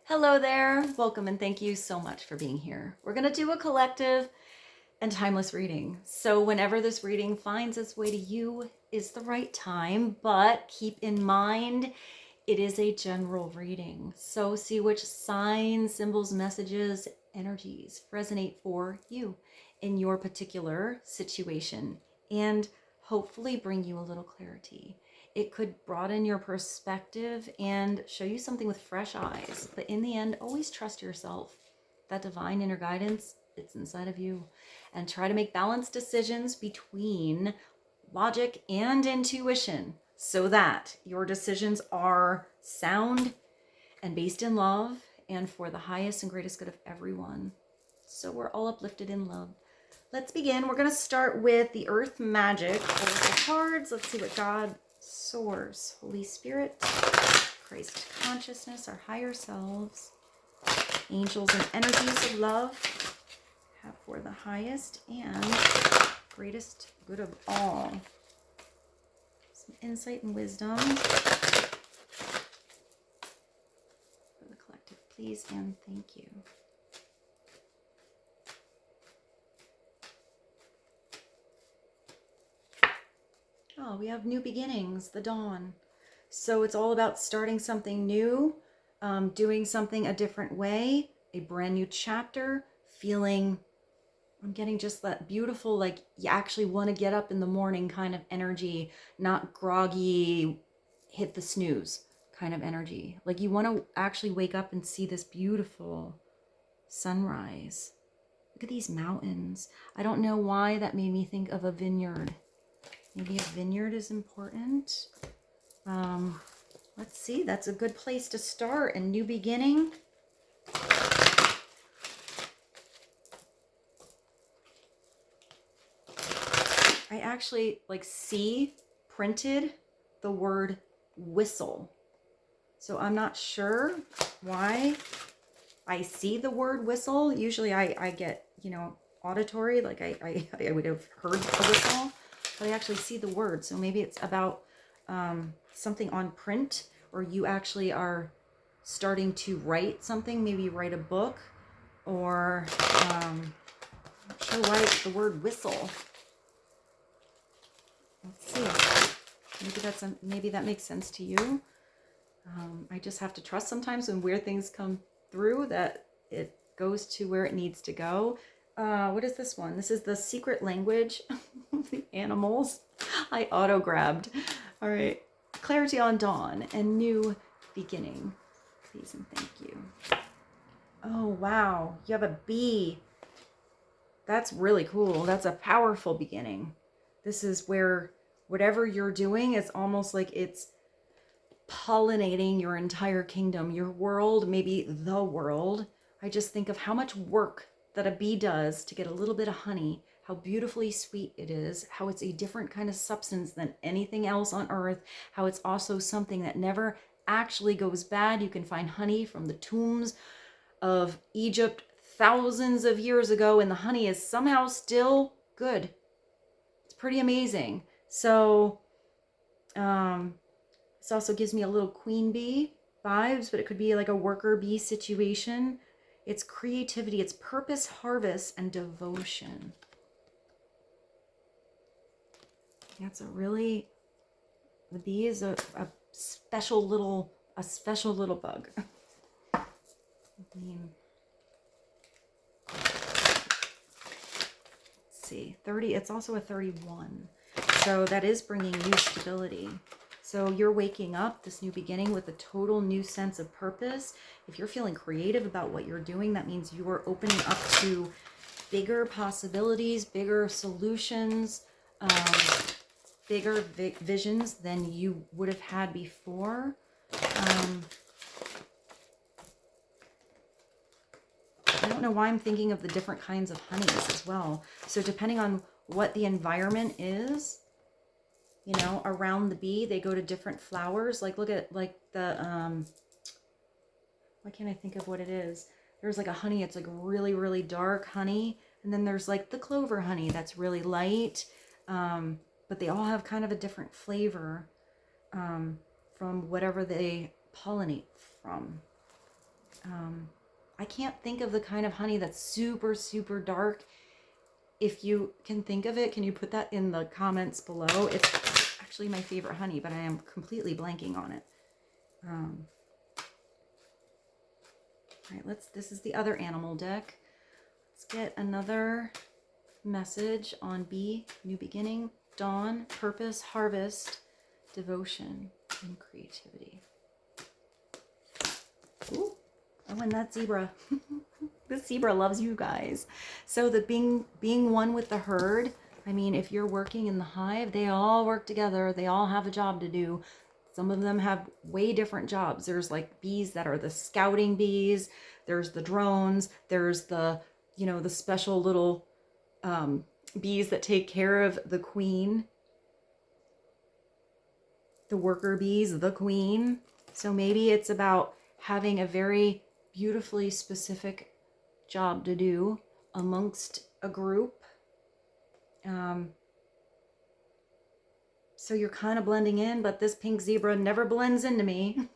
Hello there, welcome and thank you so much for being here. We're going to do a collective and timeless reading. So whenever this reading finds its way to you is the right time, but keep in mind it is a general reading. So see which signs, symbols, messages, energies resonate for you in your particular situation and hopefully bring you a little clarity. It could broaden your perspective and show you something with fresh eyes. But in the end, always trust yourself. That divine inner guidance, it's inside of you. And try to make balanced decisions between logic and intuition so that your decisions are sound and based in love and for the highest and greatest good of everyone. So we're all uplifted in love. Let's begin. We're going to start with the Earth Magic Oracle cards. Let's see what God, Source, Holy Spirit, Christ Consciousness, our higher selves, angels and energies of love have for the highest and greatest good of all. Some insight and wisdom for the collective, please and thank you. Oh, we have new beginnings, the dawn. So it's all about starting something new, doing something a different way, a brand new chapter, feeling, I'm getting just that beautiful, like you actually want to get up in the morning kind of energy, not groggy, hit the snooze kind of energy. Like you want to actually wake up and see this beautiful sunrise. Look at these mountains. I don't know why that made me think of a vineyard. Maybe a vineyard is important. Let's see. That's a good place to start. A new beginning. I actually see printed the word whistle. So I'm not sure why I see the word whistle. Usually I get, auditory, like I would have heard a whistle. But I actually see the word, so maybe it's about something on print, or you actually are starting to write something, maybe write a book, or I'm not sure why it's the word whistle. Let's see. Maybe that makes sense to you. I just have to trust sometimes when weird things come through that it goes to where it needs to go. What is this one? This is the secret language of the animals. I auto-grabbed. All right. Clarity on dawn and new beginning. Please and thank you. Oh, wow. You have a bee. That's really cool. That's a powerful beginning. This is where whatever you're doing, it's almost like it's pollinating your entire kingdom, your world, maybe the world. I just think of how much work that a bee does to get a little bit of honey, how beautifully sweet it is, how it's a different kind of substance than anything else on earth, how it's also something that never actually goes bad. You can find honey from the tombs of Egypt thousands of years ago, and the honey is somehow still good. It's pretty amazing. So this also gives me a little queen bee vibes, but it could be like a worker bee situation. It's creativity, it's purpose, harvest, and devotion. That's a really, the bee is a special little bug. I mean, let's see, 30, it's also a 31. So that is bringing new stability. So you're waking up, this new beginning, with a total new sense of purpose. If you're feeling creative about what you're doing, that means you are opening up to bigger possibilities, bigger solutions, bigger visions than you would have had before. I don't know why I'm thinking of the different kinds of honeys as well. So depending on what the environment is, around the bee, they go to different flowers. Like look at like the, why can't I think of what it is? There's like a honey, it's like really, really dark honey. And then there's like the clover honey that's really light. But they all have kind of a different flavor from whatever they pollinate from. I can't think of the kind of honey that's super, super dark. If you can think of it, can you put that in the comments below? It's actually my favorite honey, but I am completely blanking on it. All right, this is the other animal deck. Let's get another message on B, new beginning, dawn, purpose, harvest, devotion, and creativity. Ooh, oh, and that zebra. This zebra loves you guys. So the being one with the herd, I mean, if you're working in the hive, they all work together. They all have a job to do. Some of them have way different jobs. There's like bees that are the scouting bees. There's the drones. There's the, you know, the special little bees that take care of the queen. The worker bees, the queen. So maybe it's about having a very beautifully specific job to do amongst a group. So you're kind of blending in, but this pink zebra never blends into me,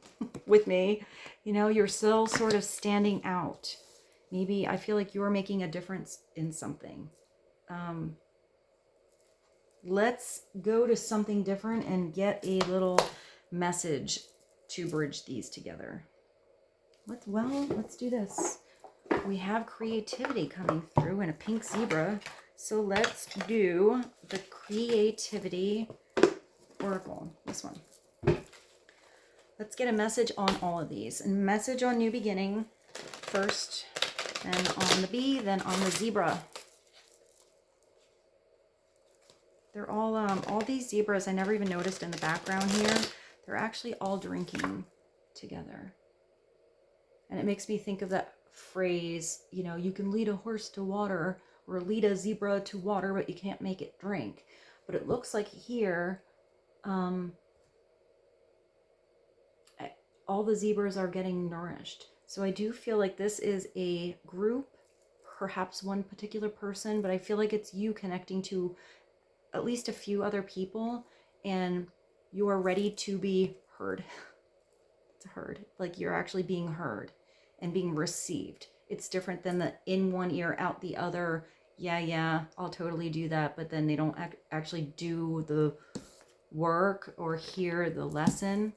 with me. You know, you're still sort of standing out. Maybe I feel like you're making a difference in something. Let's go to something different and get a little message to bridge these together. Let's do this. We have creativity coming through and a pink zebra. So let's do the creativity oracle, this one. Let's get a message on all of these. And message on new beginning first, then on the bee, then on the zebra. They're all these zebras I never even noticed in the background here. They're actually all drinking together. And it makes me think of that phrase, you know, you can lead a horse to water or lead a zebra to water, but you can't make it drink. But it looks like here, all the zebras are getting nourished. So I do feel like this is a group, perhaps one particular person, but I feel like it's you connecting to at least a few other people, and you are ready to be heard. It's a herd. Like you're actually being heard and being received. It's different than the in one ear, out the other. Yeah, I'll totally do that. But then they don't actually do the work or hear the lesson.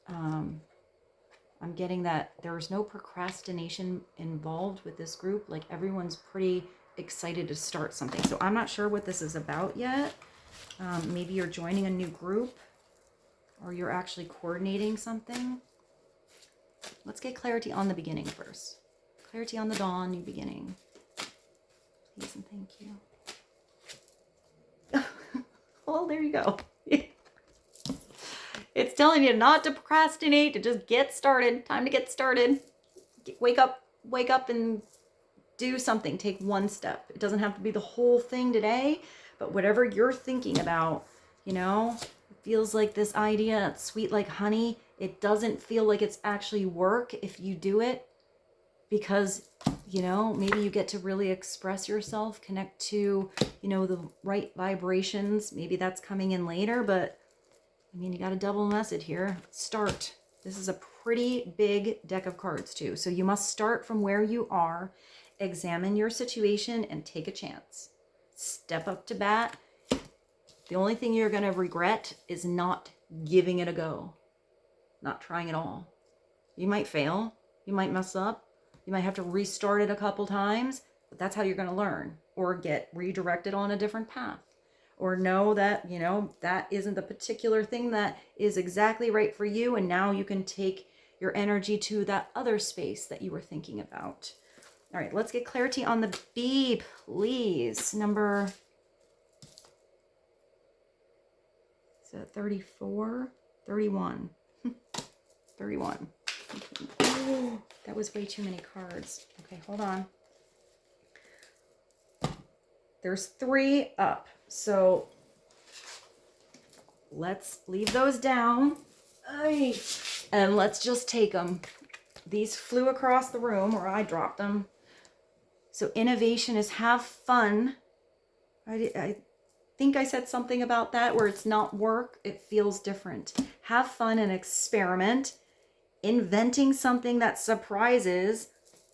I'm getting that there's no procrastination involved with this group. Like everyone's pretty excited to start something. So I'm not sure what this is about yet. Maybe you're joining a new group or you're actually coordinating something. Let's get clarity on the beginning first. Clarity on the dawn, new beginning. Please and thank you. Well, there you go. It's telling you not to procrastinate, to just get started. Time to get started. Wake up and do something. Take one step. It doesn't have to be the whole thing today, but whatever you're thinking about, you know, it feels like this idea, it's sweet like honey. It doesn't feel like it's actually work if you do it because, you know, maybe you get to really express yourself, connect to, you know, the right vibrations. Maybe that's coming in later, but I mean, you got a double message here. Start. This is a pretty big deck of cards too. So you must start from where you are, examine your situation, and take a chance. Step up to bat. The only thing you're going to regret is not giving it a go. Not trying at all. You might fail. You might mess up. You might have to restart it a couple times, but that's how you're going to learn or get redirected on a different path. Or know that, you know, that isn't the particular thing that is exactly right for you. And now you can take your energy to that other space that you were thinking about. All right, let's get clarity on the bee, please. Number, is it 34? 31. 31. Oh, that was way too many cards. Okay, hold on. There's 3 up. So let's leave those down. And let's just take them. These flew across the room, or I dropped them. So innovation is have fun. I think I said something about that where it's not work. It feels different. Have fun and experiment. inventing something that surprises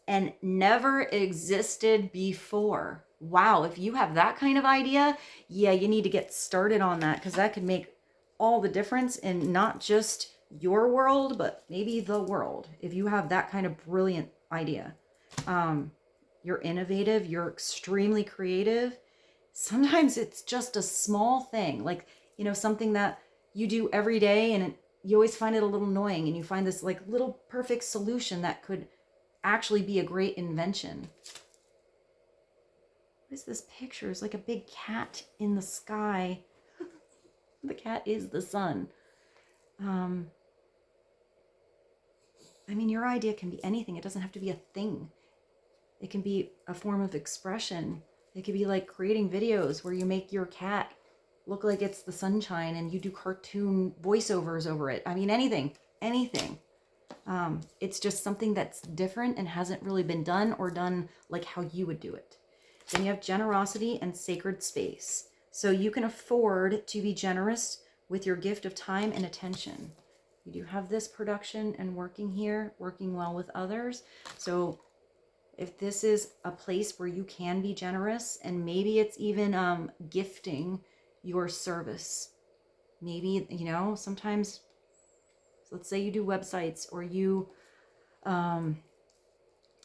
and never existed before. Wow, if you have that kind of idea, yeah, you need to get started on that, because that could make all the difference in not just your world, but maybe the world. If you have that kind of brilliant idea, you're innovative, you're extremely creative. Sometimes it's just a small thing, like, you know, something that you do every day, and you always find it a little annoying, and you find this like little perfect solution that could actually be a great invention. What is this picture? It's like a big cat in the sky. The cat is the sun. I mean, your idea can be anything. It doesn't have to be a thing. It can be a form of expression. It could be like creating videos where you make your cat look like it's the sunshine and you do cartoon voiceovers over it. I mean, anything. It's just something that's different and hasn't really been done, or done like how you would do it. Then you have generosity and sacred space. So you can afford to be generous with your gift of time and attention. You do have this production and working here, working well with others. So if this is a place where you can be generous, and maybe it's even gifting your service. Maybe, you know, sometimes, let's say you do websites, or you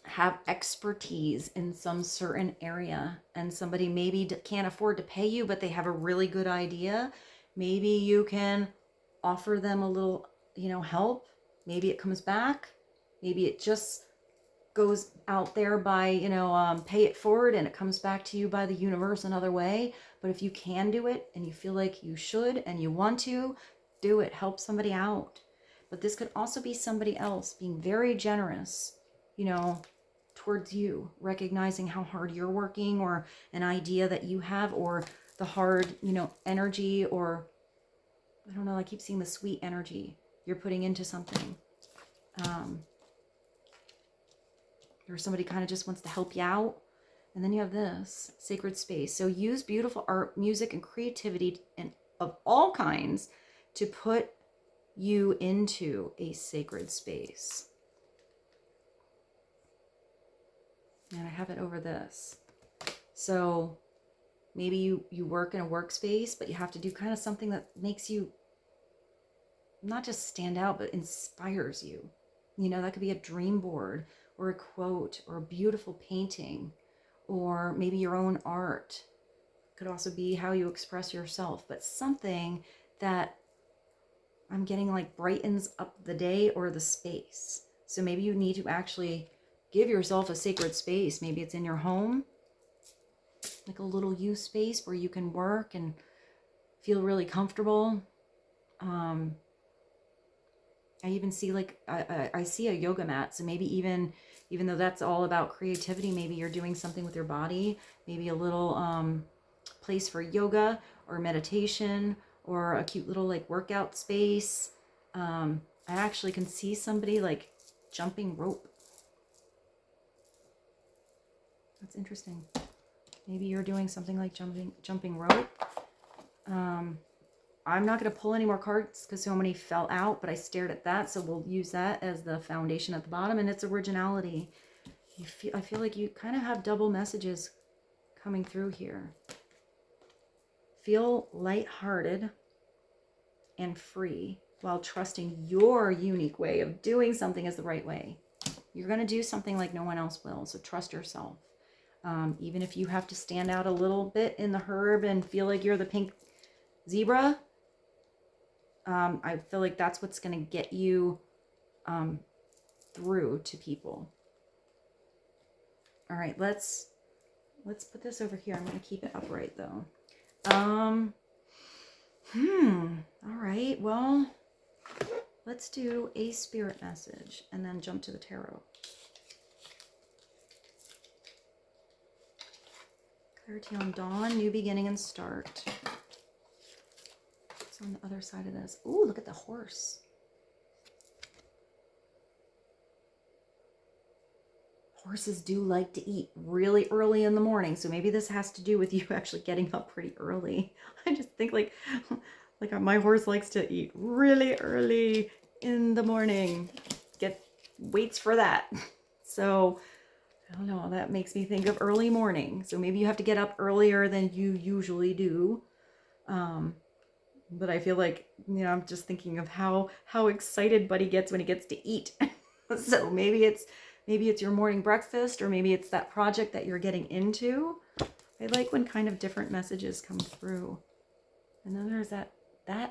have expertise in some certain area, and somebody maybe can't afford to pay you, but they have a really good idea. Maybe you can offer them a little, you know, help. Maybe it comes back. Maybe it just goes out there by, you know, pay it forward, and it comes back to you by the universe another way. But if you can do it, and you feel like you should and you want to, do it. Help somebody out. But this could also be somebody else being very generous, you know, towards you, recognizing how hard you're working, or an idea that you have, or the hard, you know, energy, or I don't know, I keep seeing the sweet energy you're putting into something. Or somebody kind of just wants to help you out. And then you have this sacred space. So use beautiful art, music, and creativity of all kinds to put you into a sacred space. And I have it over this. So maybe you work in a workspace, but you have to do kind of something that makes you not just stand out, but inspires you. You know, that could be a dream board, or a quote, or a beautiful painting, or maybe your own art. Could also be how you express yourself, but something that I'm getting like brightens up the day or the space. So maybe you need to actually give yourself a sacred space. Maybe it's in your home, like a little you space where you can work and feel really comfortable. I even see like, I see a yoga mat. So maybe even though that's all about creativity, maybe you're doing something with your body, maybe a little place for yoga or meditation, or a cute little like workout space. I actually can see somebody like jumping rope. That's interesting. Maybe you're doing something like jumping rope. I'm not going to pull any more cards because so many fell out, but I stared at that. So we'll use that as the foundation at the bottom, and it's originality. I feel like you kind of have double messages coming through here. Feel lighthearted and free while trusting your unique way of doing something is the right way. You're going to do something like no one else will. So trust yourself. Even if you have to stand out a little bit in the herd and feel like you're the pink zebra, I feel like that's what's going to get you through to people. All right, let's put this over here. I'm going to keep it upright though. All right, well, let's do a spirit message and then jump to the tarot. Clarity on dawn, new beginning and start. What's on the other side of this? Ooh, look at the horse. Horses do like to eat really early in the morning, so maybe this has to do with you actually getting up pretty early. I just think like my horse likes to eat really early in the morning. waits for that. So I don't know, that makes me think of early morning. So maybe you have to get up earlier than you usually do. But I feel like, you know, I'm just thinking of how excited Buddy gets when he gets to eat. So maybe it's your morning breakfast, or maybe it's that project that you're getting into. I like when kind of different messages come through. And then there's that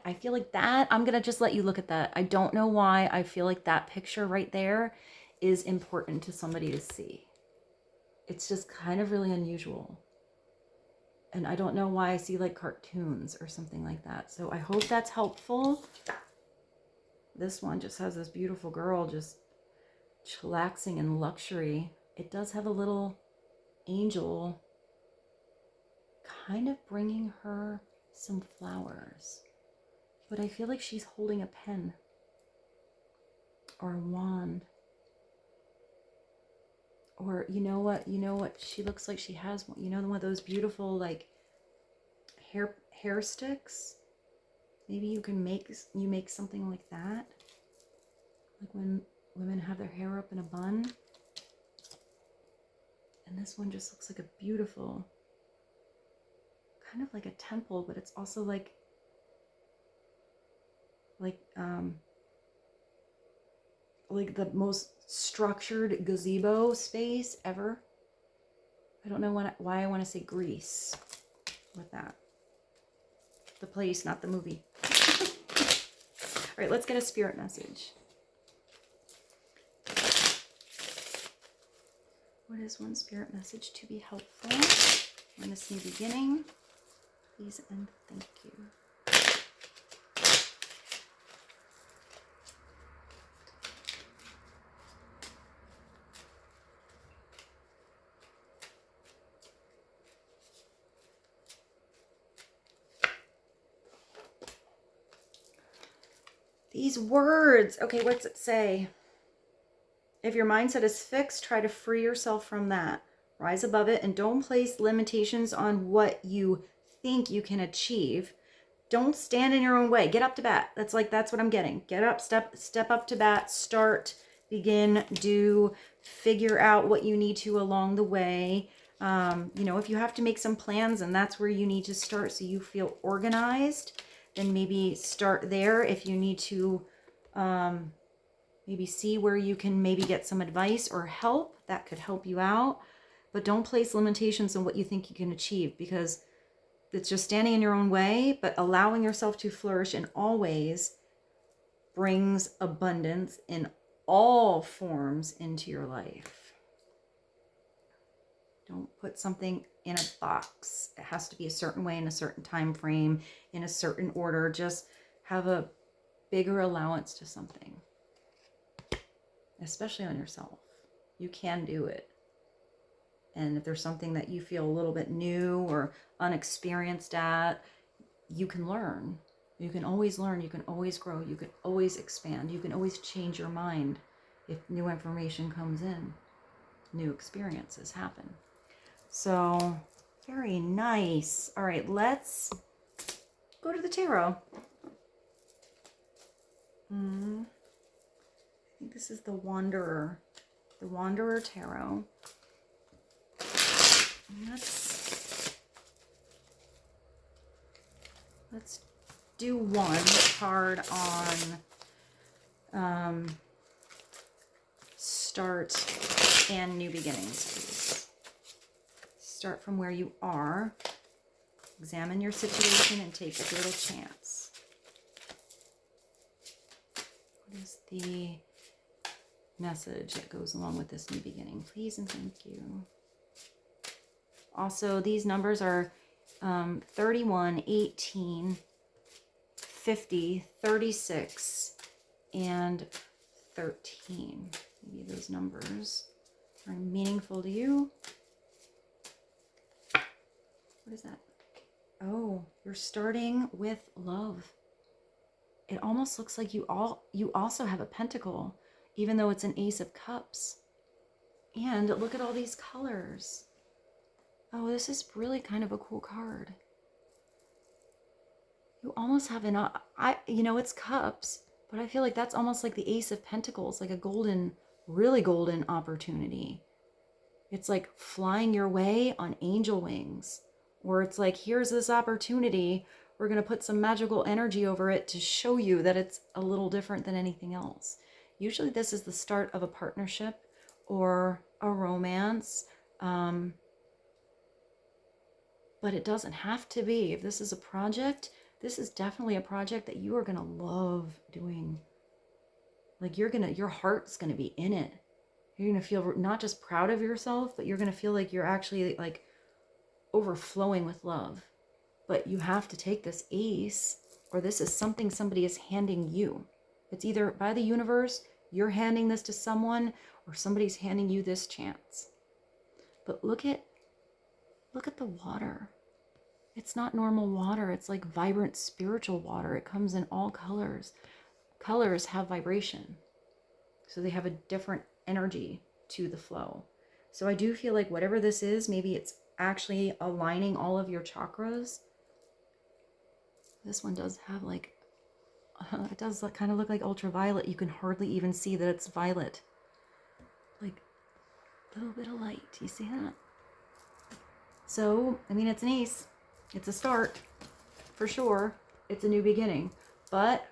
I feel like that, I'm going to just let you look at that. I don't know why I feel like that picture right there is important to somebody to see. It's just kind of really unusual. And I don't know why I see like cartoons or something like that. So I hope that's helpful. This one just has this beautiful girl just chillaxing in luxury. It does have a little angel kind of bringing her some flowers. But I feel like she's holding a pen or a wand. Or you know what she looks like? She has one, you know, one of those beautiful like hair sticks. Maybe you can make something like that, like when women have their hair up in a bun. And this one just looks like a beautiful, kind of like a temple, but it's also like the most structured gazebo space ever. I don't know why I want to say Greece with that. The place, not the movie. All right, let's get a spirit message. What is one spirit message to be helpful in this new beginning? Please and thank you. These words. Okay, what's it say? If your mindset is fixed, try to free yourself from that. Rise above it and don't place limitations on what you think you can achieve. Don't stand in your own way. Get up to bat. That's what I'm getting. Get up, step up to bat, start, begin, do, figure out what you need to along the way. You know, if you have to make some plans and that's where you need to start so you feel organized, then maybe start there. If you need to maybe see where you can maybe get some advice or help, that could help you out. But don't place limitations on what you think you can achieve, because it's just standing in your own way. But allowing yourself to flourish in all ways brings abundance in all forms into your life. Don't put something in a box. It has to be a certain way, in a certain time frame, in a certain order. Just have a bigger allowance to something, especially on yourself. You can do it. And if there's something that you feel a little bit new or unexperienced at, you can learn. You can always learn. You can always grow. You can always expand. You can always change your mind if new information comes in, new experiences happen. So, very nice. All right, let's go to the tarot. I think this is the Wanderer Tarot. Let's do one card on start and new beginnings, please. Start from where you are. Examine your situation and take a little chance. What is the message that goes along with this new beginning? Please and thank you. Also, these numbers are 31, 18, 50, 36, and 13. Maybe those numbers are meaningful to you. What is that? Oh, you're starting with love. It almost looks like you also have a pentacle, even though it's an Ace of Cups. And look at all these colors. Oh, this is really kind of a cool card. You almost have it's cups, but I feel like that's almost like the Ace of Pentacles, like a golden really golden opportunity. It's like flying your way on angel wings, or it's like, here's this opportunity. We're going to put some magical energy over it to show you that it's a little different than anything else. Usually this is the start of a partnership or a romance. But it doesn't have to be. If this is a project, this is definitely a project that you are going to love doing. Like your heart's going to be in it. You're going to feel not just proud of yourself, but you're going to feel like you're actually like overflowing with love. But you have to take this ace, or this is something somebody is handing you. It's either by the universe, you're handing this to someone, or somebody's handing you this chance. But look at the water. It's not normal water. It's like vibrant spiritual water. It comes in all colors. Colors have vibration. So they have a different energy to the flow. So I do feel like whatever this is, maybe it's actually aligning all of your chakras. This one does have like, it does kind of look like ultraviolet. You can hardly even see that it's violet. Like a little bit of light. You see that? So, I mean, it's an ace. It's a start, for sure. It's a new beginning. But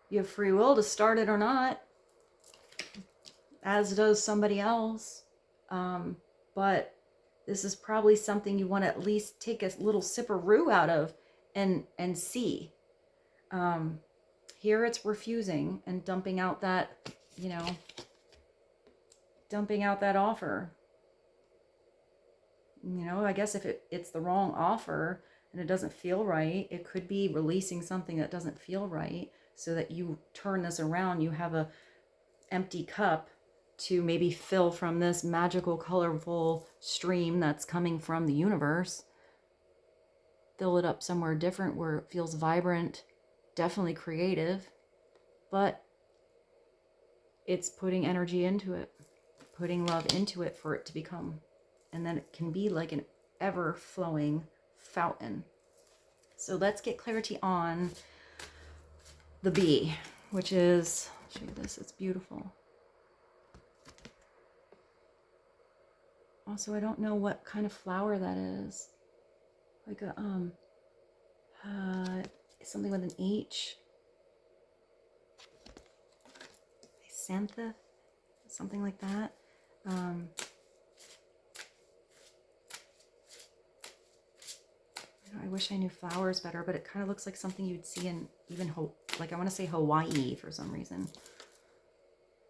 you have free will to start it or not, as does somebody else. But this is probably something you want to at least take a little sipperoo out of and see. Here it's refusing and dumping out that, dumping out that offer. I guess if it's the wrong offer and it doesn't feel right, it could be releasing something that doesn't feel right, so that you turn this around. You have a empty cup to maybe fill from this magical, colorful stream that's coming from the universe. Fill it up somewhere different where it feels vibrant, definitely creative, but it's putting energy into it, putting love into it for it to become. And then it can be like an ever-flowing fountain. So let's get clarity on the bee, which is, I'll show you this, it's beautiful. Also, I don't know what kind of flower that is. Like a, something with an H. Xanthus, something like that. I wish I knew flowers better, but it kind of looks like something you'd see in even, like I want to say Hawaii for some reason.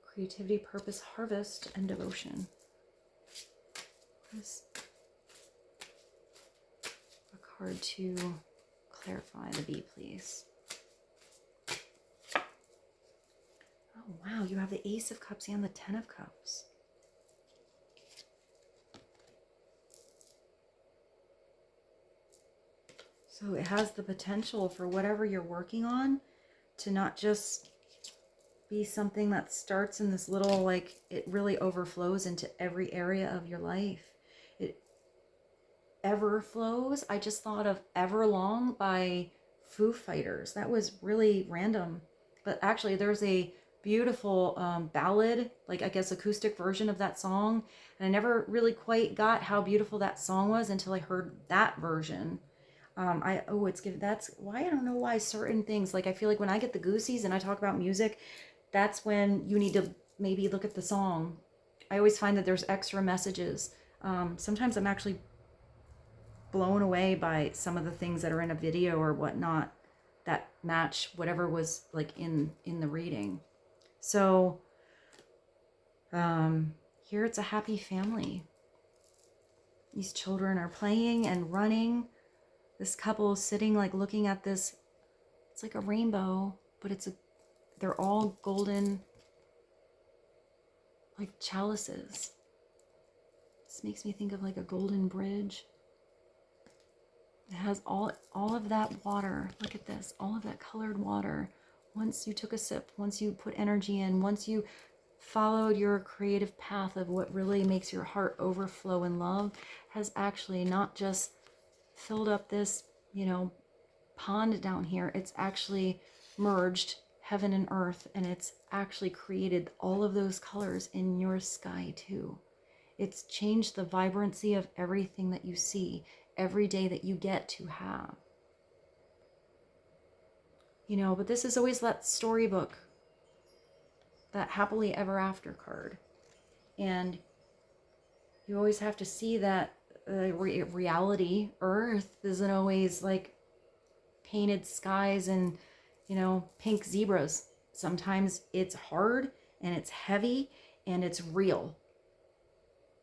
Creativity, purpose, harvest, and devotion. There's a card to clarify the bee, please. Oh, wow, you have the Ace of Cups and the Ten of Cups. So it has the potential for whatever you're working on to not just be something that starts in this little, like, it really overflows into every area of your life. It ever flows. I just thought of Everlong by Foo Fighters. That was really random. But actually there's a beautiful ballad, like I guess acoustic version of that song. And I never really quite got how beautiful that song was until I heard that version. That's why I don't know why certain things, like I feel like when I get the goosies and I talk about music, that's when you need to maybe look at the song. I always find that there's extra messages. Sometimes I'm actually blown away by some of the things that are in a video or whatnot that match whatever was like in the reading. So here it's a happy family. These children are playing and running. This couple is sitting, like, looking at this. It's like a rainbow, but they're all golden, like chalices. This makes me think of like a golden bridge. It has all of that water. Look at this, all of that colored water. Once you took a sip, once you put energy in, once you followed your creative path of what really makes your heart overflow in love, has actually not just filled up this, pond down here. It's actually merged, heaven and earth, and it's actually created all of those colors in your sky too. It's changed the vibrancy of everything that you see every day that you get to have. You know, but this is always that storybook, that happily ever after card. And you always have to see that reality, earth, isn't always like painted skies and, you know, pink zebras. Sometimes it's hard and it's heavy and it's real.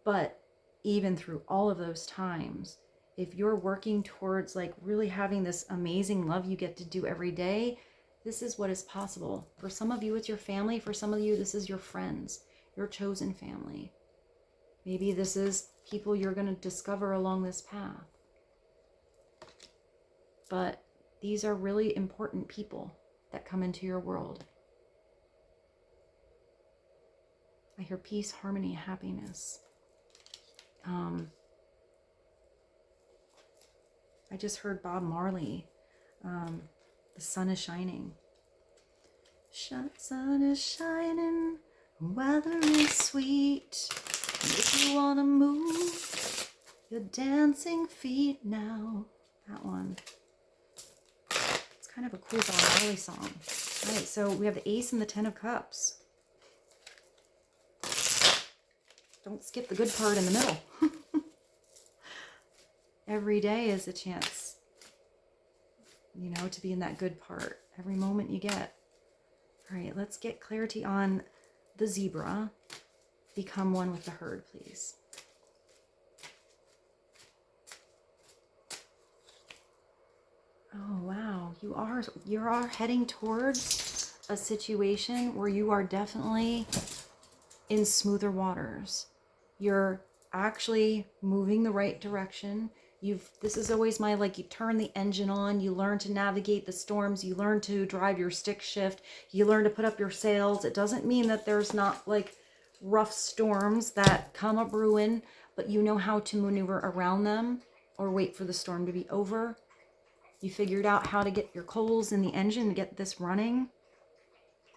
But even through all of those times, if you're working towards like really having this amazing love you get to do every day, this is what is possible. For some of you, it's your family. For some of you, this is your friends, your chosen family. Maybe this is people you're going to discover along this path. But these are really important people that come into your world. I hear peace, harmony, happiness. I just heard Bob Marley. The sun is shining. Sun is shining, weather is sweet. If you want to move your dancing feet now. That one. It's kind of a cool Bob Marley song. All right, so we have the Ace and the Ten of Cups. Don't skip the good part in the middle. Every day is a chance, you know, to be in that good part. Every moment you get. All right, let's get clarity on the zebra. Become one with the herd, please. Oh, wow. You are heading towards a situation where you are definitely in smoother waters. You're actually moving the right direction. This is always my, like, you turn the engine on, you learn to navigate the storms, you learn to drive your stick shift, you learn to put up your sails. It doesn't mean that there's not like rough storms that come a brewing, but you know how to maneuver around them or wait for the storm to be over. You figured out how to get your coals in the engine to get this running.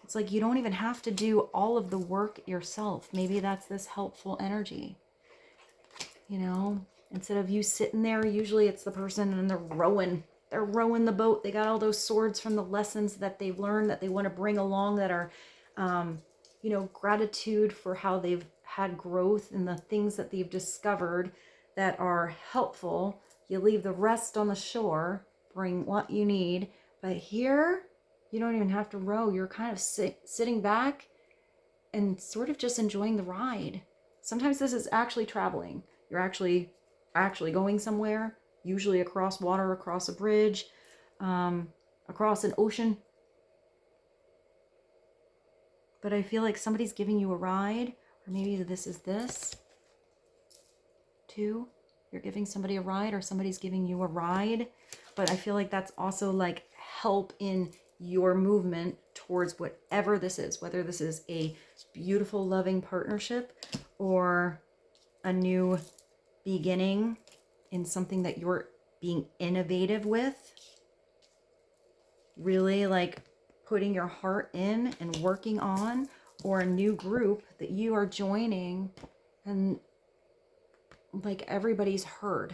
It's like you don't even have to do all of the work yourself. Maybe that's this helpful energy. You know, instead of you sitting there, usually it's the person and they're rowing. They're rowing the boat. They got all those swords from the lessons that they've learned that they want to bring along that are, you know, gratitude for how they've had growth and the things that they've discovered that are helpful. You leave the rest on the shore, bring what you need. But here, you don't even have to row. You're kind of sitting back and sort of just enjoying the ride. Sometimes this is actually traveling. You're actually going somewhere, usually across water, across a bridge, across an ocean. But I feel like somebody's giving you a ride, or maybe this is this too. You're giving somebody a ride, or somebody's giving you a ride. But I feel like that's also like help in your movement towards whatever this is, whether this is a beautiful, loving partnership or a new beginning in something that you're being innovative with, really like putting your heart in and working on, or a new group that you are joining and like everybody's heard.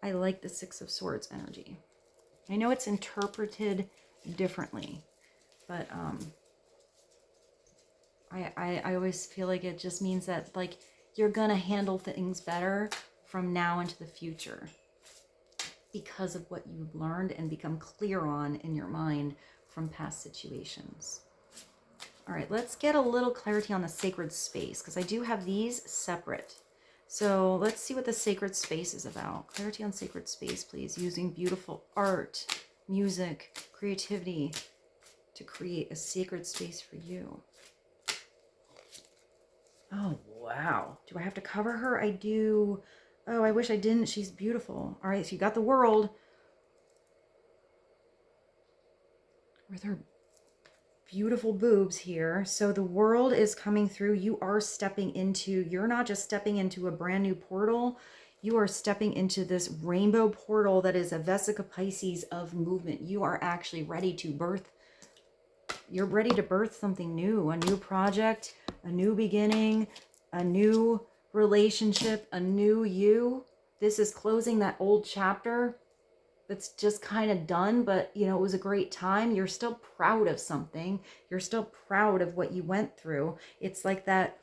I like the Six of Swords energy. I know it's interpreted differently, but I always feel like it just means that like you're gonna handle things better from now into the future because of what you've learned and become clear on in your mind from past situations. All right, let's get a little clarity on the sacred space, because I do have these separate. So let's see what the sacred space is about. Clarity on sacred space, please, using beautiful art, music, creativity to create a sacred space for you. Oh, wow. Do I have to cover her? I do. Oh, I wish I didn't. She's beautiful. All right, so you got the world with her beautiful boobs here. So the world is coming through. You are stepping into, you're not just stepping into a brand new portal. You are stepping into this rainbow portal that is a Vesica Pisces of movement. You are actually ready to birth. You're ready to birth something new, a new project, a new beginning, a new relationship, a new you. This is closing that old chapter that's just kind of done, but you know, it was a great time. You're still proud of something. You're still proud of what you went through. It's like that,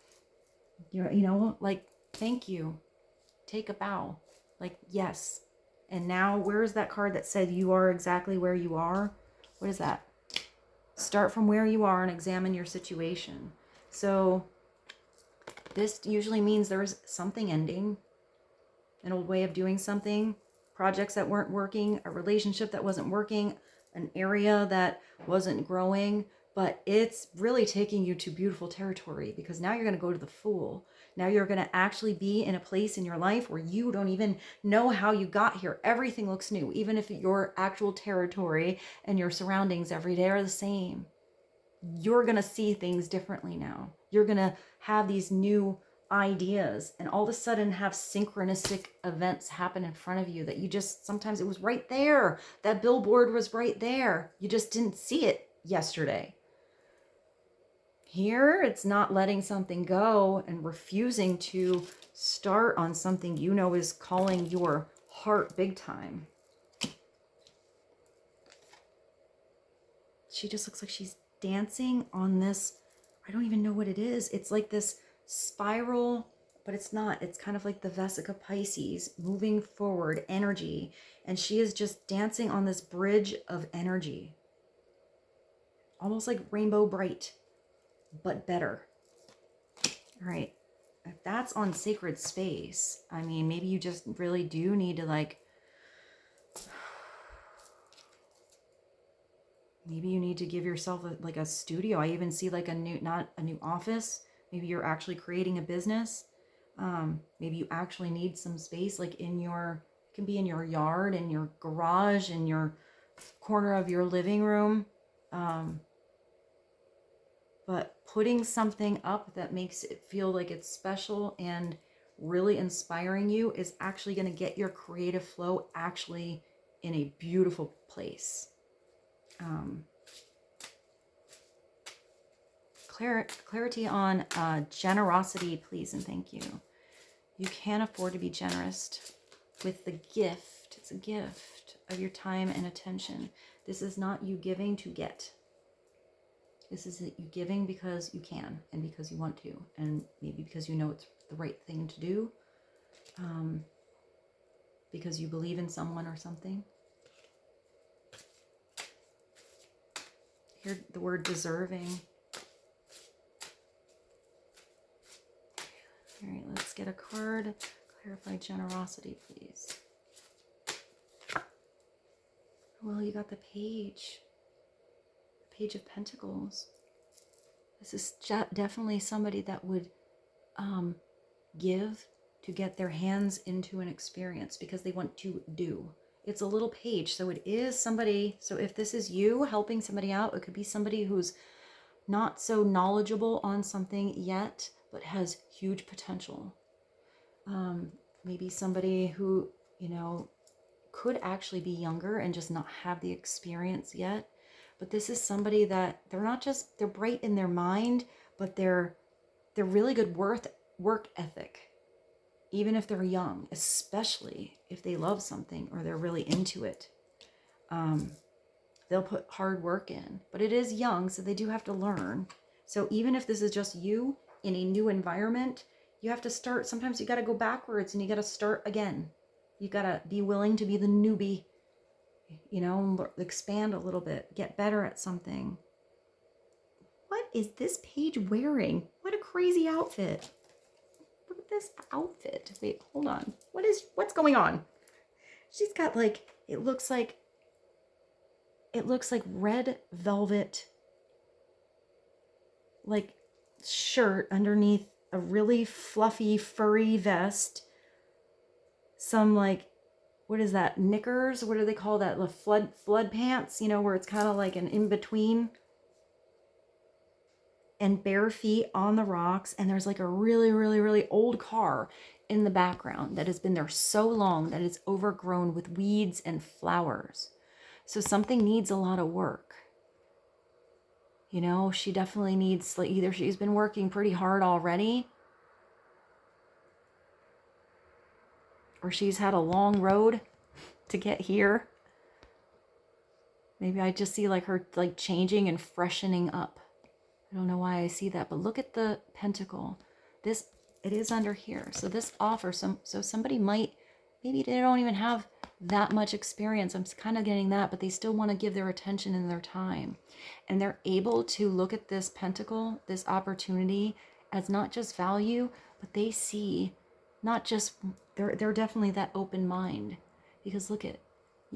you know, like, thank you. Take a bow. Like, yes. And now, where's that card that said you are exactly where you are? What is that? Start from where you are and examine your situation. So this usually means there's something ending, an old way of doing something, projects that weren't working, a relationship that wasn't working, an area that wasn't growing, but it's really taking you to beautiful territory, because now you're going to go to the Fool. Now you're going to actually be in a place in your life where you don't even know how you got here. Everything looks new, even if your actual territory and your surroundings every day are the same. You're going to see things differently now. You're going to have these new ideas and all of a sudden have synchronistic events happen in front of you that you just, sometimes it was right there. That billboard was right there. You just didn't see it yesterday. Here, it's not letting something go and refusing to start on something you know is calling your heart big time. She just looks like she's dancing on this, I don't even know what it is. It's like this spiral, but it's not. It's kind of like the Vesica Pisces, moving forward energy. And she is just dancing on this bridge of energy. Almost like Rainbow Bright, but better. All right. If that's on sacred space, I mean, maybe you just really do need to like, maybe you need to give yourself like a studio. I even see like a new, not a new office. Maybe you're actually creating a business. Maybe you actually need some space, like in your, it can be in your yard, in your garage, in your corner of your living room. But putting something up that makes it feel like it's special and really inspiring you is actually going to get your creative flow actually in a beautiful place. Clarity on generosity, please and thank you. You can afford to be generous with the gift. It's a gift of your time and attention. This is not you giving to get. This is you giving because you can and because you want to, and maybe because you know it's the right thing to do, because you believe in someone or something. Hear the word deserving. All right, let's get a card. Clarify generosity, please. Well, you got the Page. The Page of Pentacles. This is definitely somebody that would give to get their hands into an experience because they want to do. It's a little page, so it is somebody. So if this is you helping somebody out, it could be somebody who's not so knowledgeable on something yet, but has huge potential. Maybe somebody who, you know, could actually be younger and just not have the experience yet. But this is somebody that they're not just, they're bright in their mind, but they're really good work ethic. Even if they're young, especially if they love something or they're really into it. They'll put hard work in, but it is young, so they do have to learn. So even if this is just you in a new environment, you have to start. Sometimes you got to go backwards and you got to start again. You got to be willing to be the newbie, you know, expand a little bit, get better at something. What is this page wearing? What a crazy outfit. Look at this outfit. Wait, hold on. What's going on? She's got like, it looks like red velvet, like shirt underneath a really fluffy, furry vest. Some like, what is that? Knickers? What do they call that? The flood pants, you know, where it's kind of like an in-between. and bare feet on the rocks. And there's like a really, really, really old car in the background that has been there so long that it's overgrown with weeds and flowers. So something needs a lot of work. You know, she definitely needs, like, either she's been working pretty hard already, or she's had a long road to get here. Maybe I just see like her like changing and freshening up. I don't know why I see that, but look at the pentacle. This, it is under here. So this offers some, so somebody might, maybe they don't even have that much experience. I'm kind of getting that, but they still want to give their attention and their time. And they're able to look at this pentacle, this opportunity, as not just value, but they see not just, they're definitely that open mind. Because look at,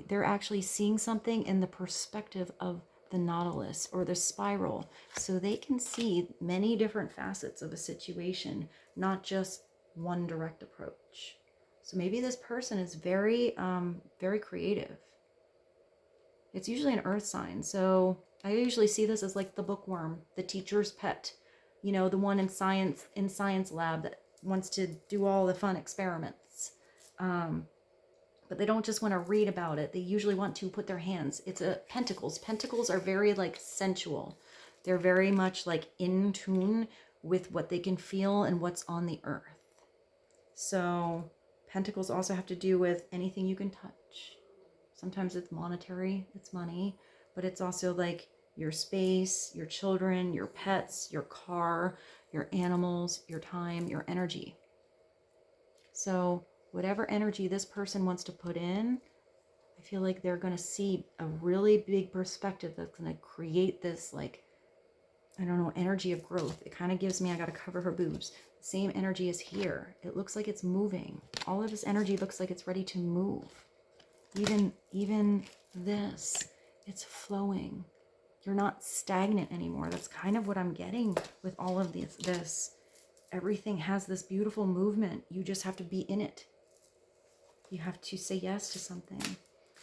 they're actually seeing something in the perspective of the nautilus or the spiral. So they can see many different facets of a situation, not just one direct approach. So maybe this person is very, very creative. It's usually an earth sign. So I usually see this as like the bookworm, the teacher's pet, you know, the one in science lab that wants to do all the fun experiments. But they don't just want to read about it. They usually want to put their hands. It's a pentacles. Pentacles are very like sensual. They're very much like in tune with what they can feel and what's on the earth. So pentacles also have to do with anything you can touch. Sometimes it's monetary, it's money, but it's also like your space, your children, your pets, your car, your animals, your time, your energy. So whatever energy this person wants to put in, I feel like they're going to see a really big perspective that's going to create this, like, I don't know, energy of growth. It kind of gives me, I got to cover her boobs. The same energy is here. It looks like it's moving. All of this energy looks like it's ready to move. Even this, it's flowing. You're not stagnant anymore. That's kind of what I'm getting with all of this. Everything has this beautiful movement. You just have to be in it. You have to say yes to something.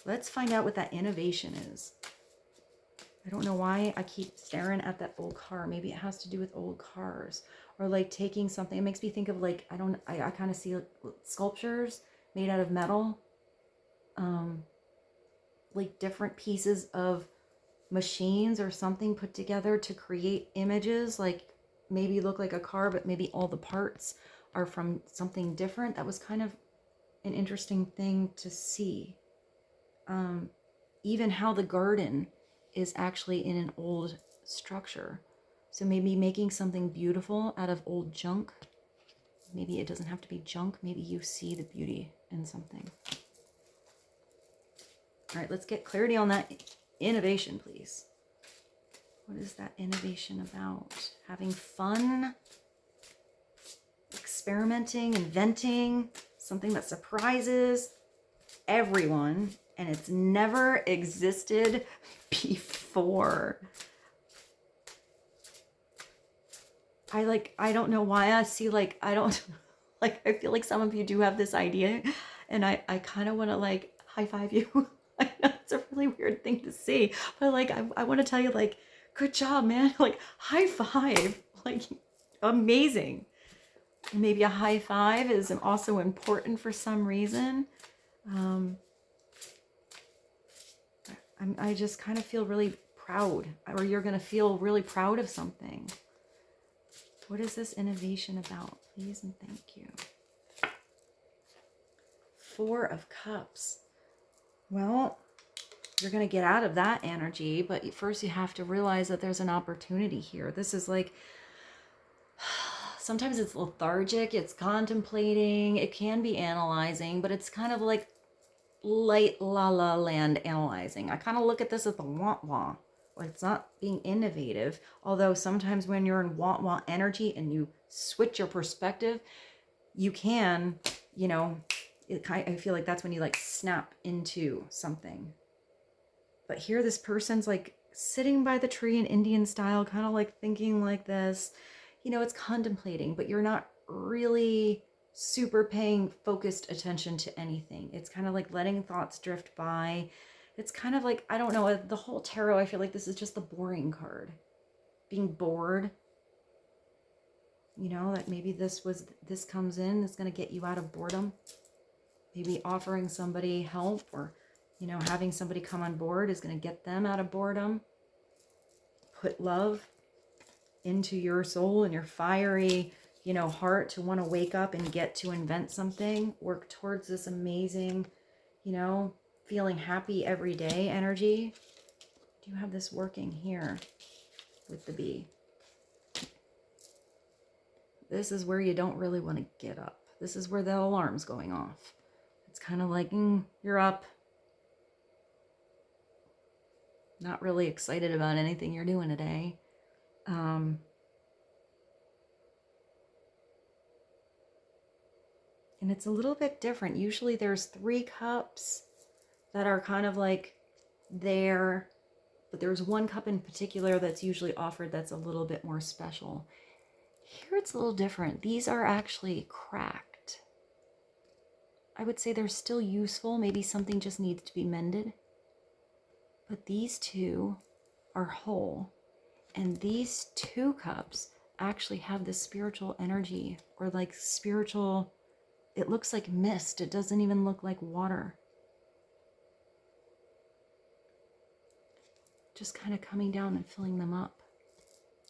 Let's find out what that innovation is. I don't know why I keep staring at that old car. Maybe it has to do with old cars, or like taking something. It makes me think of like, I kind of see like sculptures made out of metal, like different pieces of machines or something put together to create images, like maybe look like a car, but maybe all the parts are from something different. That was kind of an interesting thing to see. Even how the garden is actually in an old structure. So maybe making something beautiful out of old junk. Maybe it doesn't have to be junk. Maybe you see the beauty in something. All right, let's get clarity on that innovation, please. What is that innovation about? Having fun, experimenting, inventing, something that surprises everyone, and it's never existed before. I don't know why I see like, I feel like some of you do have this idea, and I kind of want to like high five you. I know it's a really weird thing to say, but like, I want to tell you like, good job, man. Like, high five, like, amazing. Maybe a high five is also important for some reason. I just kind of feel really proud, or you're going to feel really proud of something. What is this innovation about? Please and thank you. 4 of Cups. Well, you're going to get out of that energy, but first you have to realize that there's an opportunity here. This is like, sometimes it's lethargic, it's contemplating, it can be analyzing, but it's kind of like light la la land analyzing. I kind of look at this as the wah-wah. Like, it's not being innovative, although sometimes when you're in wah-wah energy and you switch your perspective, you can, you know, I feel like that's when you like snap into something. But here this person's like sitting by the tree in Indian style, kind of like thinking like this. You know, it's contemplating, but you're not really super paying focused attention to anything. It's kind of like letting thoughts drift by. It's kind of like, I don't know, the whole tarot, I feel like this is just the boring card. Being bored. you know, that maybe this comes in, is going to get you out of boredom. Maybe offering somebody help, or, you know, having somebody come on board is going to get them out of boredom. Put love into your soul and your fiery, you know, heart to want to wake up and get to invent something. Work towards this amazing, you know, feeling happy every day energy. Do you have this working here with the bee? This is where you don't really want to get up. This is where the alarm's going off. It's kind of like, you're up. Not really excited about anything you're doing today. And it's a little bit different. Usually there's 3 cups that are kind of like there, but there's 1 cup in particular that's usually offered that's a little bit more special. Here it's a little different. These are actually cracked. I would say they're still useful. Maybe something just needs to be mended. But these 2 are whole. And these 2 cups actually have this spiritual energy, or like spiritual, it looks like mist. It doesn't even look like water. Just kind of coming down and filling them up.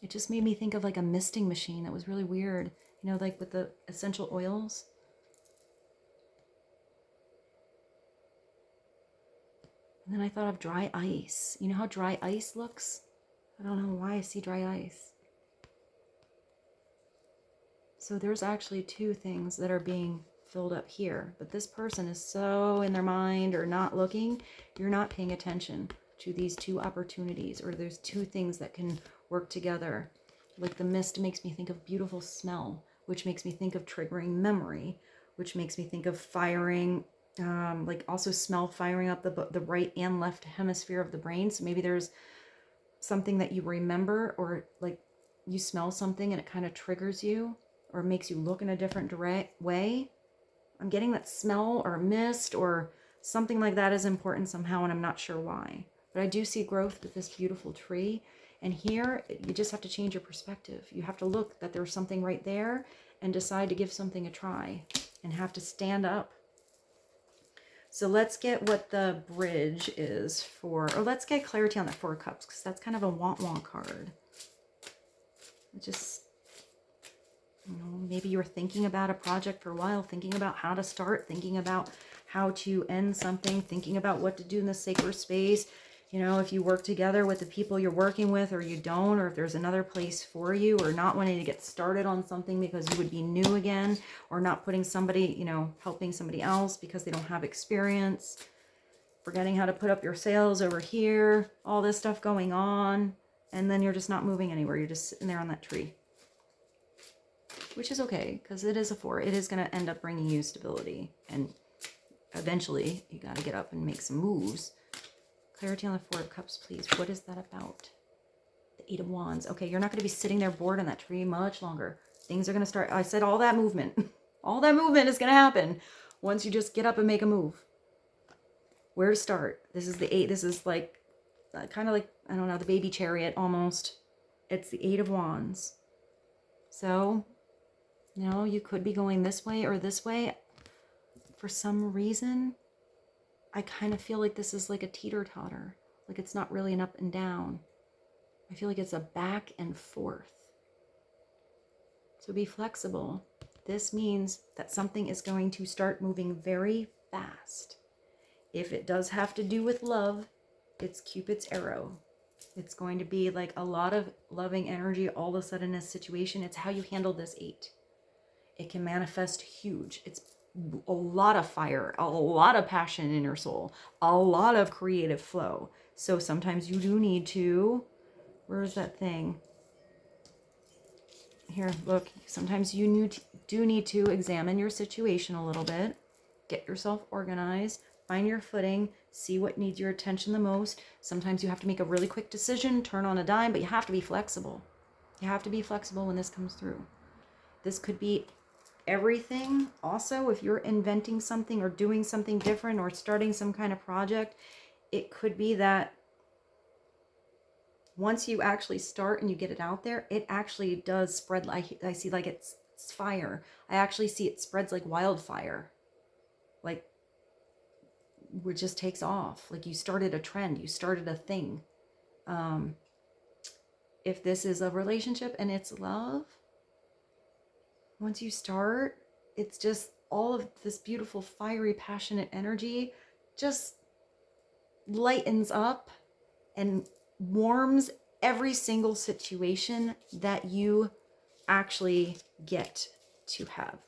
It just made me think of like a misting machine. That was really weird. You know, like with the essential oils. And then I thought of dry ice. You know how dry ice looks? I don't know why I see dry ice. So there's actually 2 things that are being filled up here. But this person is so in their mind or not looking. You're not paying attention to these 2 opportunities, or there's 2 things that can work together. Like the mist makes me think of beautiful smell, which makes me think of triggering memory, which makes me think of firing, like also smell firing up the right and left hemisphere of the brain. So maybe there's something that you remember, or like you smell something and it kind of triggers you or makes you look in a different way. I'm getting that smell or mist or something like that is important somehow, and I'm not sure why. But I do see growth with this beautiful tree. And here, you just have to change your perspective. You have to look that there's something right there and decide to give something a try and have to stand up. So let's get what the bridge is for, or let's get clarity on the 4 cups, because that's kind of a want card. Just, you know, maybe you were thinking about a project for a while, thinking about how to start, thinking about how to end something, thinking about what to do in the sacred space. You know, if you work together with the people you're working with, or you don't, or if there's another place for you, or not wanting to get started on something because you would be new again, or not putting somebody, you know, helping somebody else because they don't have experience, forgetting how to put up your sails over here, all this stuff going on, and then you're just not moving anywhere. You're just sitting there on that tree, which is okay, because it is a 4. It is going to end up bringing you stability, and eventually you got to get up and make some moves. Clarity on the 4 of Cups, please. What is that about? The 8 of Wands. Okay, you're not going to be sitting there bored on that tree much longer. Things are going to start. I said all that movement. All that movement is going to happen once you just get up and make a move. Where to start? This is the 8. This is like, kind of like, I don't know, the baby chariot almost. It's the 8 of Wands. So, you know, you could be going this way or this way. For some reason, I kind of feel like this is like a teeter-totter. Like it's not really an up and down. I feel like it's a back and forth. So be flexible. This means that something is going to start moving very fast. If it does have to do with love, it's Cupid's arrow. It's going to be like a lot of loving energy all of a sudden in a situation. It's how you handle this 8. It can manifest huge. It's a lot of fire, a lot of passion in your soul, a lot of creative flow. So sometimes you do need to, where is that thing? Here, look, sometimes you do need to examine your situation a little bit, get yourself organized, find your footing, see what needs your attention the most. Sometimes you have to make a really quick decision, turn on a dime, but you have to be flexible. You have to be flexible when this comes through. This could be everything. Also, if you're inventing something or doing something different or starting some kind of project, it could be that once you actually start and you get it out there, it actually does spread. I see like it's fire. I actually see it spreads like wildfire. Like, it just takes off. Like you started a trend, you started a thing. If this is a relationship and it's love, once you start, it's just all of this beautiful, fiery, passionate energy just lightens up and warms every single situation that you actually get to have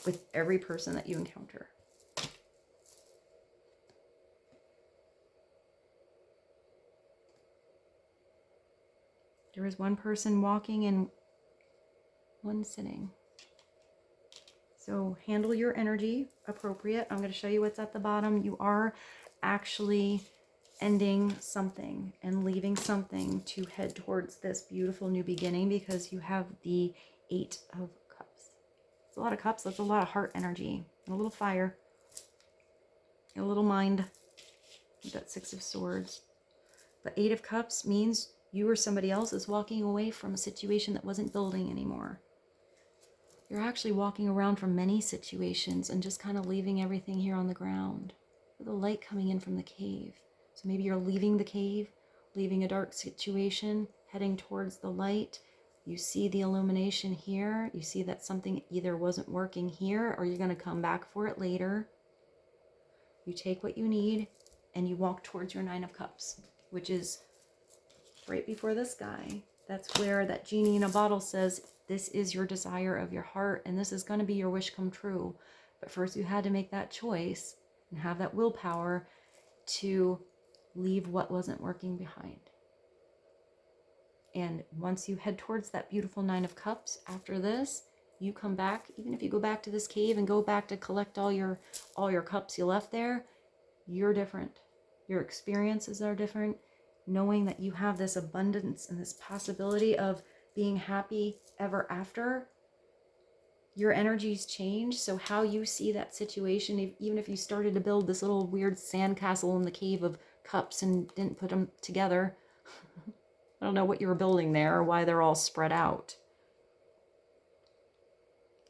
with every person that you encounter. There is one person walking and one sitting. So handle your energy appropriate. I'm going to show you what's at the bottom. You are actually ending something and leaving something to head towards this beautiful new beginning, because you have the 8 of Cups. It's a lot of cups. That's a lot of heart energy and a little fire and a little mind with that 6 of Swords. But 8 of Cups means you or somebody else is walking away from a situation that wasn't building anymore. You're actually walking around from many situations and just kind of leaving everything here on the ground with the light coming in from the cave. So maybe you're leaving the cave, leaving a dark situation, heading towards the light. You see the illumination here. You see that something either wasn't working here or you're going to come back for it later. You take what you need and you walk towards your 9 of Cups, which is right before this guy. That's where that genie in a bottle says, this is your desire of your heart and this is going to be your wish come true. But first you had to make that choice and have that willpower to leave what wasn't working behind. And once you head towards that beautiful 9 of Cups, after this, you come back, even if you go back to this cave and go back to collect all your cups you left there, you're different. Your experiences are different. Knowing that you have this abundance and this possibility of being happy ever after, your energies change. So how you see that situation, even if you started to build this little weird sandcastle in the cave of cups and didn't put them together, I don't know what you were building there or why they're all spread out.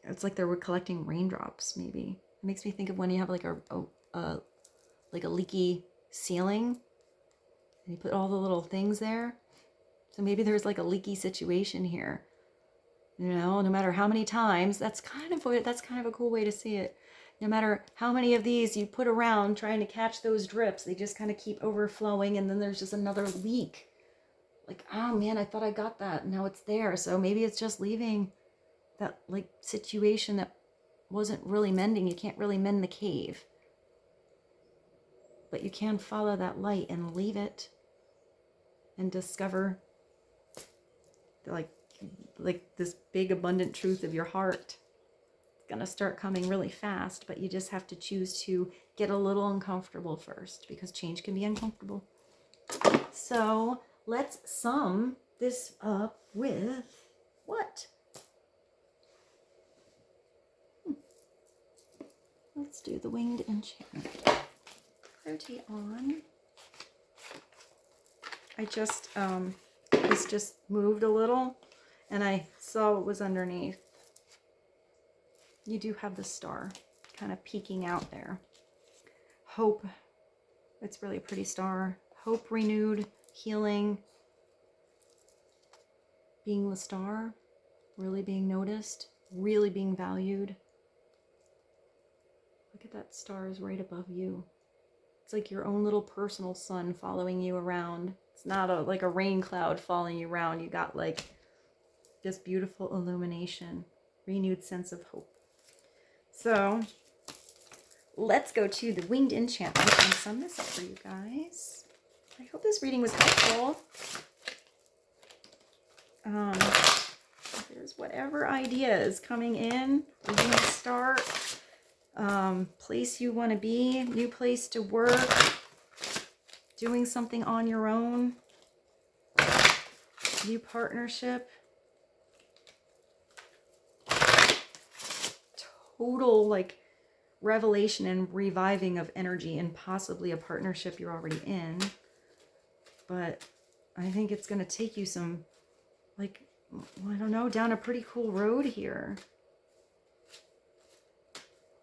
It's like they were collecting raindrops, maybe. It makes me think of when you have like a leaky ceiling and you put all the little things there. So maybe there's like a leaky situation here. You know, no matter how many times, that's kind of a cool way to see it. No matter how many of these you put around trying to catch those drips, they just kind of keep overflowing and then there's just another leak. Like, oh man, I thought I got that. Now it's there. So maybe it's just leaving that like situation that wasn't really mending. You can't really mend the cave. But you can follow that light and leave it and discover like this big abundant truth of your heart. It's gonna start coming really fast, but you just have to choose to get a little uncomfortable first, because change can be uncomfortable. So let's sum this up with what? Let's do the Winged Enchantment. Clarity on. I just, this just moved a little and I saw what was underneath. You do have the star kind of peeking out there. Hope. It's really a pretty star. Hope renewed, healing, being the star, really being noticed, really being valued. Look at that, star is right above you. It's like your own little personal sun following you around. It's not like a rain cloud following you around. You got like this beautiful illumination, renewed sense of hope. So let's go to the Winged Enchantment and sum this up for you guys. I hope this reading was helpful. There's whatever idea is coming in. We're going to start. Place you want to be, new place to work, doing something on your own, new partnership, total like revelation and reviving of energy and possibly a partnership you're already in. But I think it's going to take you some, like, I don't know, down a pretty cool road here.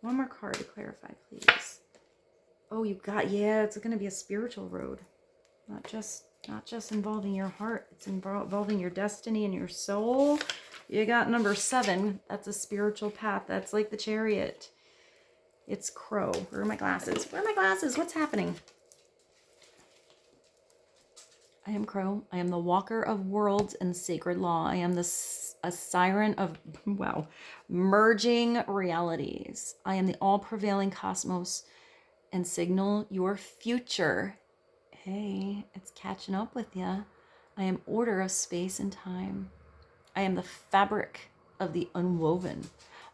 One more card to clarify, please. Oh, you got, yeah, it's going to be a spiritual road. Not just involving your heart. It's involving your destiny and your soul. You got number 7. That's a spiritual path. That's like the Chariot. It's Crow. Where are my glasses? Where are my glasses? What's happening? I am Crow. I am the walker of worlds and sacred law. I am a siren of, wow, merging realities. I am the all-prevailing cosmos and signal your future. Hey, it's catching up with ya. I am order of space and time. I am the fabric of the unwoven.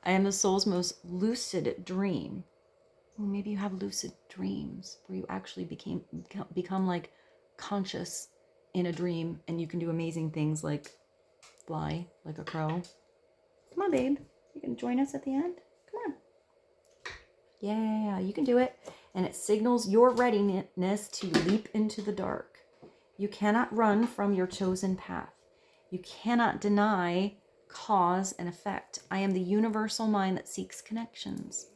I am the soul's most lucid dream. Well, maybe you have lucid dreams where you actually become like conscious in a dream, and you can do amazing things like fly like a crow. Come on, babe. You can join us at the end. Come on. Yeah, you can do it. And it signals your readiness to leap into the dark. You cannot run from your chosen path. You cannot deny cause and effect. I am the universal mind that seeks connections.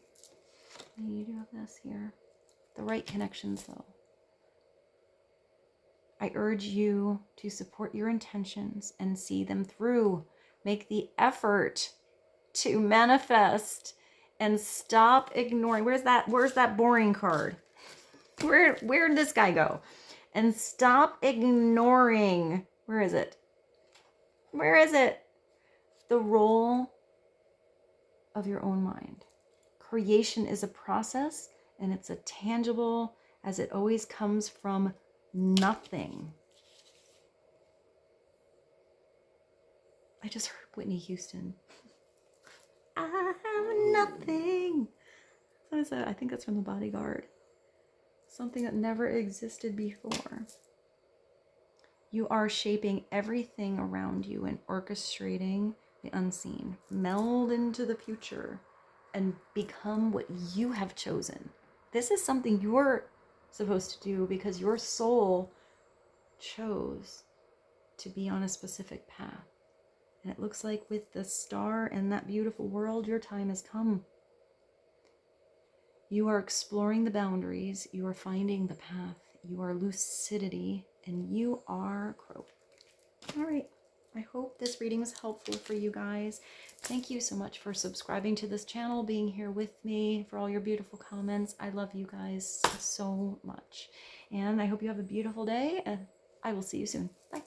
You do have this here. The right connections, though. I urge you to support your intentions and see them through. Make the effort to manifest and stop ignoring. Where's that boring card? Where did this guy go? And stop ignoring. Where is it? Where is it? The role of your own mind. Creation is a process, and it's a tangible, as it always comes from nothing. I just heard Whitney Houston. I have nothing. I think that's from The Bodyguard. Something that never existed before. You are shaping everything around you and orchestrating the unseen. Meld into the future and become what you have chosen. This is something you're supposed to do because your soul chose to be on a specific path. And it looks like with the star and that beautiful world, your time has come. You are exploring the boundaries. You are finding the path. You are lucidity, and you are Crow. All right. I hope this reading was helpful for you guys. Thank you so much for subscribing to this channel, being here with me, for all your beautiful comments. I love you guys so much. And I hope you have a beautiful day, and I will see you soon. Bye.